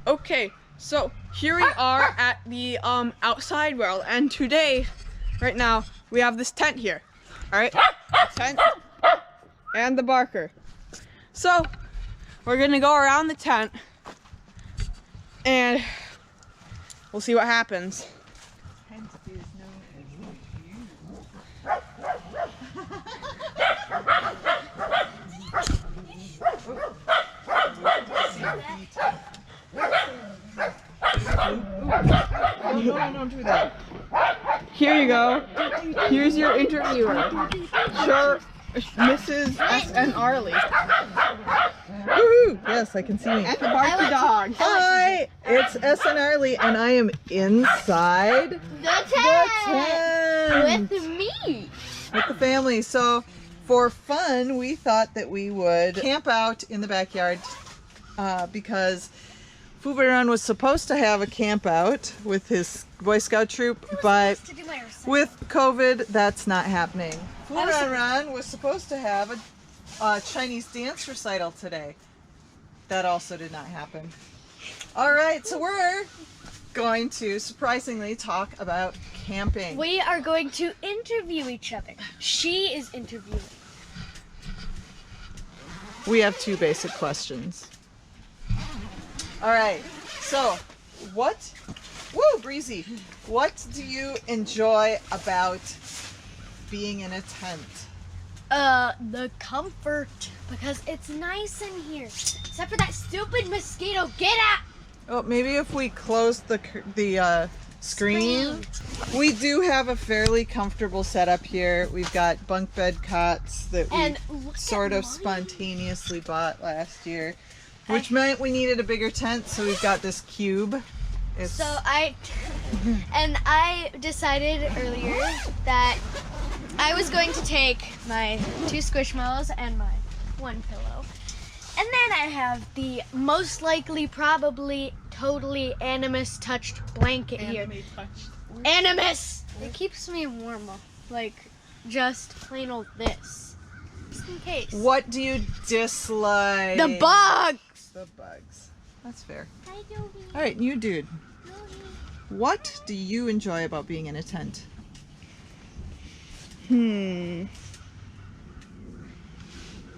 Okay, so here we are at the outside world, and today, right now, we have this tent here. All right, the tent and the barker. So we're gonna go around the tent, and we'll see what happens. No, don't do that. Here you go. Here's your interviewer. Sure, Mrs. S.N. Arley. Woohoo! Yes, I can see me. And the barky dog. Hi, it's S.N. Arley, and I am inside The tent with me. with the family. So, for fun, we thought that we would camp out in the backyard because Fubaran was supposed to have a camp out with his Boy Scout troop, but with COVID, that's not happening. Fubaran was supposed to have a Chinese dance recital today. That also did not happen. All right, so we're going to surprisingly talk about camping. We are going to interview each other. She is interviewing. We have two basic questions. All right, so Breezy, what do you enjoy about being in a tent? The comfort, because it's nice in here. Except for that stupid mosquito. Get out! Oh, maybe if we close the screen. We do have a fairly comfortable setup here. We've got bunk bed cots that we sort of spontaneously bought last year, which meant we needed a bigger tent, so we've got this cube. So I decided earlier that I was going to take my 2 Squishmallows and my 1 pillow. And then I have the most likely, probably, totally Animus touched blanket here. Animus! It keeps me warm, like just plain old this. Just in case. What do you dislike? The bugs! The bugs. That's fair. Hi, Dobie. All right, you dude. What do you enjoy about being in a tent?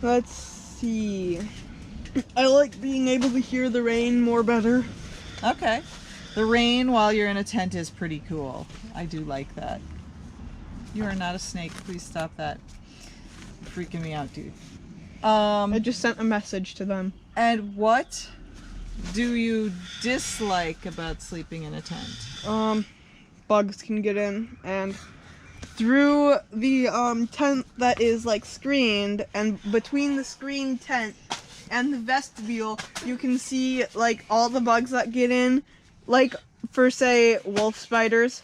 Let's see. I like being able to hear the rain more better. Okay. The rain while you're in a tent is pretty cool. I do like that. You are not a snake. Please stop that. You're freaking me out, dude. I just sent a message to them. And what do you dislike about sleeping in a tent? Bugs can get in, and through the tent that is like screened, and between the screened tent and the vestibule, you can see like all the bugs that get in, like for say wolf spiders.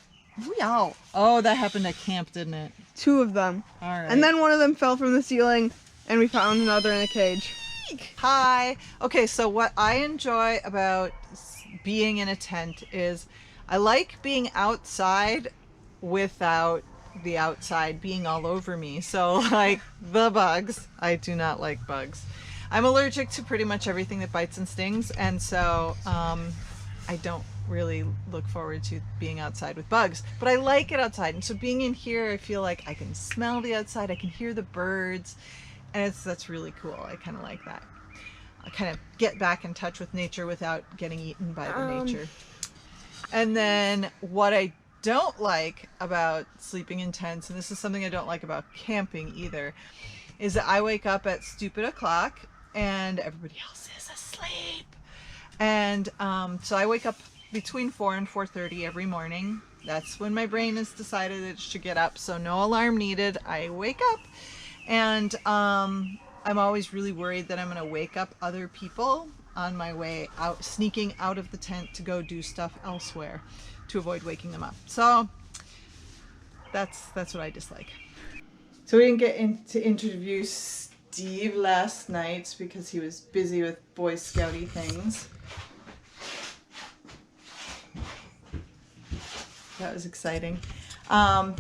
Wow. Oh, that happened at camp, didn't it? 2 of them. All right. And then one of them fell from the ceiling, and we found another in a cage. Hi. Okay, so what I enjoy about being in a tent is I like being outside without the outside being all over me. So like the bugs, I do not like bugs. I'm allergic to pretty much everything that bites and stings, and so I don't really look forward to being outside with bugs, but I like it outside. And so being in here, I feel like I can smell the outside, I can hear the birds, and that's really cool. I kind of like that. I kind of get back in touch with nature without getting eaten by the nature. And then what I don't like about sleeping in tents, and this is something I don't like about camping either, is that I wake up at stupid o'clock and everybody else is asleep. And so I wake up between 4 and 4:30 every morning. That's when my brain has decided it should get up, so no alarm needed. I wake up, and I'm always really worried that I'm going to wake up other people on my way out, sneaking out of the tent to go do stuff elsewhere to avoid waking them up. So that's what I dislike. So we didn't get to interview Steve last night because he was busy with Boy Scouty things. That was exciting.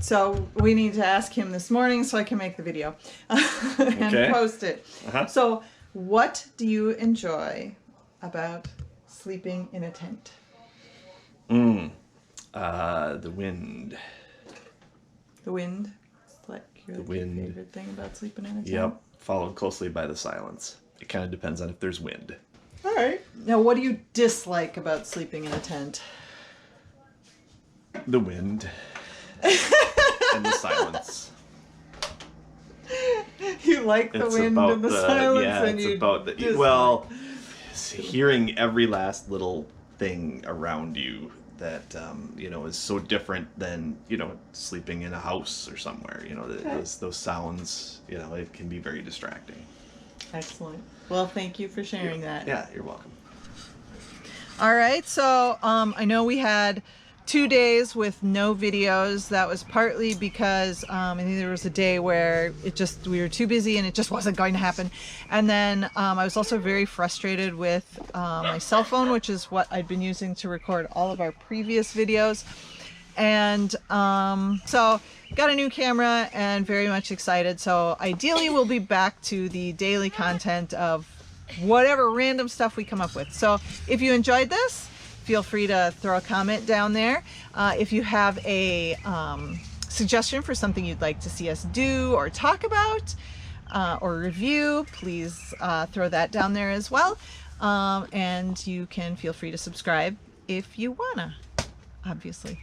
So we need to ask him this morning so I can make the video and post it. So what do you enjoy about sleeping in a tent? The wind. The wind? It's like your wind. favorite thing about sleeping in a tent? Yep. Followed closely by the silence. It kind of depends on if there's wind. All right. Now, what do you dislike about sleeping in a tent? The wind. And the silence. You like the wind and the silence, yeah, and it's you about the dislike. well, hearing every last little thing around you that is so different than sleeping in a house or somewhere. Those sounds. It can be very distracting. Excellent. Well, thank you for sharing that. Yeah, you're welcome. All right, so I know we had 2 days with no videos. That was partly because I think there was a day where we were too busy and it just wasn't going to happen. And then I was also very frustrated with my cell phone, which is what I'd been using to record all of our previous videos. And so got a new camera and very much excited. So ideally we'll be back to the daily content of whatever random stuff we come up with. So if you enjoyed this, feel free to throw a comment down there. If you have a suggestion for something you'd like to see us do or talk about or review, please throw that down there as well. And you can feel free to subscribe if you wanna, obviously.